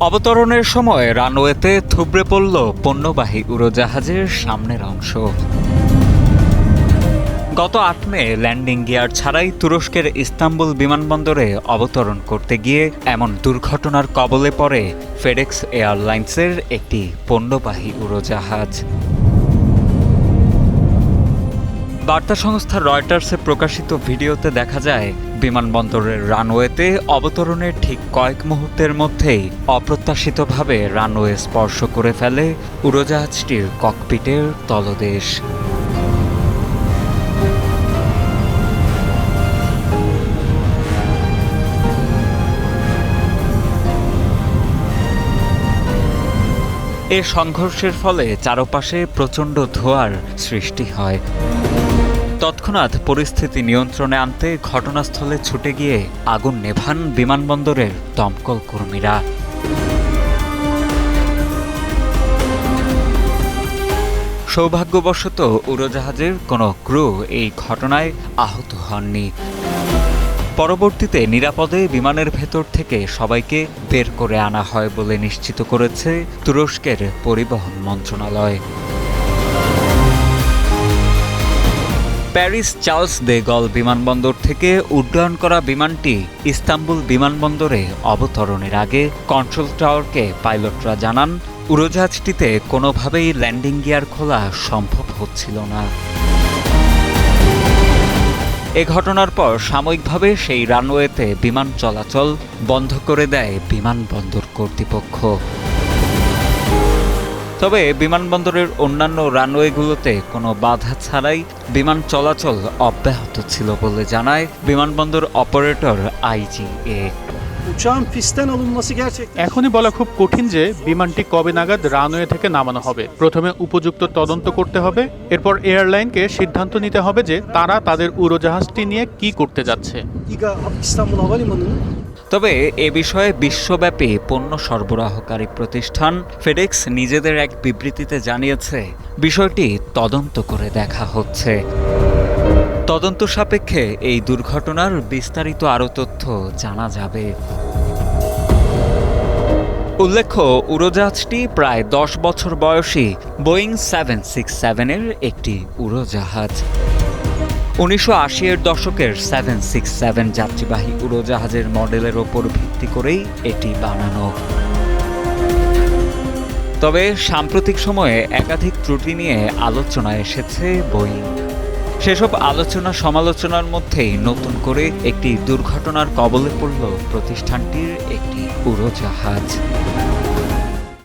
অবতরণের সময় রানওয়েতে থুবড়ে পড়ল পণ্যবাহী উড়োজাহাজের সামনের অংশ। গত ৮ মে ল্যান্ডিং গিয়ার ছাড়াই তুরস্কের ইস্তাম্বুল বিমানবন্দরে অবতরণ করতে গিয়ে এমন দুর্ঘটনার কবলে পড়ে ফেডেক্স এয়ারলাইন্সের একটি পণ্যবাহী উড়োজাহাজ। বার্তা সংস্থা রয়টার্সে প্রকাশিত ভিডিওতে দেখা যায়, বিমানবন্দরের রানওয়েতে অবতরণের ঠিক কয়েক মুহূর্তের মধ্যেই অপ্রত্যাশিতভাবে রানওয়ে স্পর্শ করে ফেলে উড়োজাহাজটির ককপিটের তলদেশ। এ সংঘর্ষের ফলে চারপাশে প্রচণ্ড ধোঁয়ার সৃষ্টি হয়। তৎক্ষণাৎ পরিস্থিতি নিয়ন্ত্রণে আনতে ঘটনাস্থলে ছুটে গিয়ে আগুন নেভান বিমানবন্দরের দমকল কর্মীরা। সৌভাগ্যবশত উড়োজাহাজের কোনো ক্রু এই ঘটনায় আহত হননি। পরবর্তীতে নিরাপদে বিমানের ভেতর থেকে সবাইকে বের করে আনা হয় বলে নিশ্চিত করেছে তুরস্কের পরিবহন মন্ত্রণালয়। প্যারিস চার্লস দে গল বিমানবন্দর থেকে উড্ডয়ন করা বিমানটি ইস্তাম্বুল বিমানবন্দরে অবতরণের আগে কন্ট্রোল টাওয়ারকে পাইলটরা জানান, উড়োজাহাজটিতে কোনোভাবেই ল্যান্ডিং গিয়ার খোলা সম্ভব হচ্ছিল না। এ ঘটনার পর সাময়িকভাবে সেই রানওয়েতে বিমান চলাচল বন্ধ করে দেয় বিমানবন্দর কর্তৃপক্ষ। তবে বিমানবন্দরের অন্যান্য রানওয়েগুলোতে কোনো বাধা ছাড়াই বিমান চলাচল অব্যাহত ছিল বলে জানায় বিমানবন্দর অপারেটর আইজিএ। এখনই বলা খুব কঠিন যে বিমানটি কবে নাগাদ রানওয়ে থেকে নামানো হবে। প্রথমে উপযুক্ত তদন্ত করতে হবে, এরপর এয়ারলাইনকে সিদ্ধান্ত নিতে হবে যে তারা তাদের উড়োজাহাজটি নিয়ে কি করতে যাচ্ছে। তবে এ বিষয়ে বিশ্বব্যাপী পণ্য সরবরাহকারী প্রতিষ্ঠান ফেডেক্স নিজেদের এক বিবৃতিতে জানিয়েছে, বিষয়টি তদন্ত করে দেখা হচ্ছে। তদন্ত সাপেক্ষে এই দুর্ঘটনার বিস্তারিত আরও তথ্য জানা যাবে। উল্লেখ্য, উড়োজাহাজটি প্রায় 10 বছর বয়সী বোয়িং 767-এর একটি উড়োজাহাজ। 1980-এর দশকের 767 যাত্রীবাহী উড়োজাহাজের মডেলের ওপর ভিত্তি করেই এটি বানানো। তবে সাম্প্রতিক সময়ে একাধিক ত্রুটি নিয়ে আলোচনায় এসেছে বোয়িং। সেসব আলোচনা সমালোচনার মধ্যেই নতুন করে একটি দুর্ঘটনার কবলে পড়ল প্রতিষ্ঠানটির একটি উড়োজাহাজ।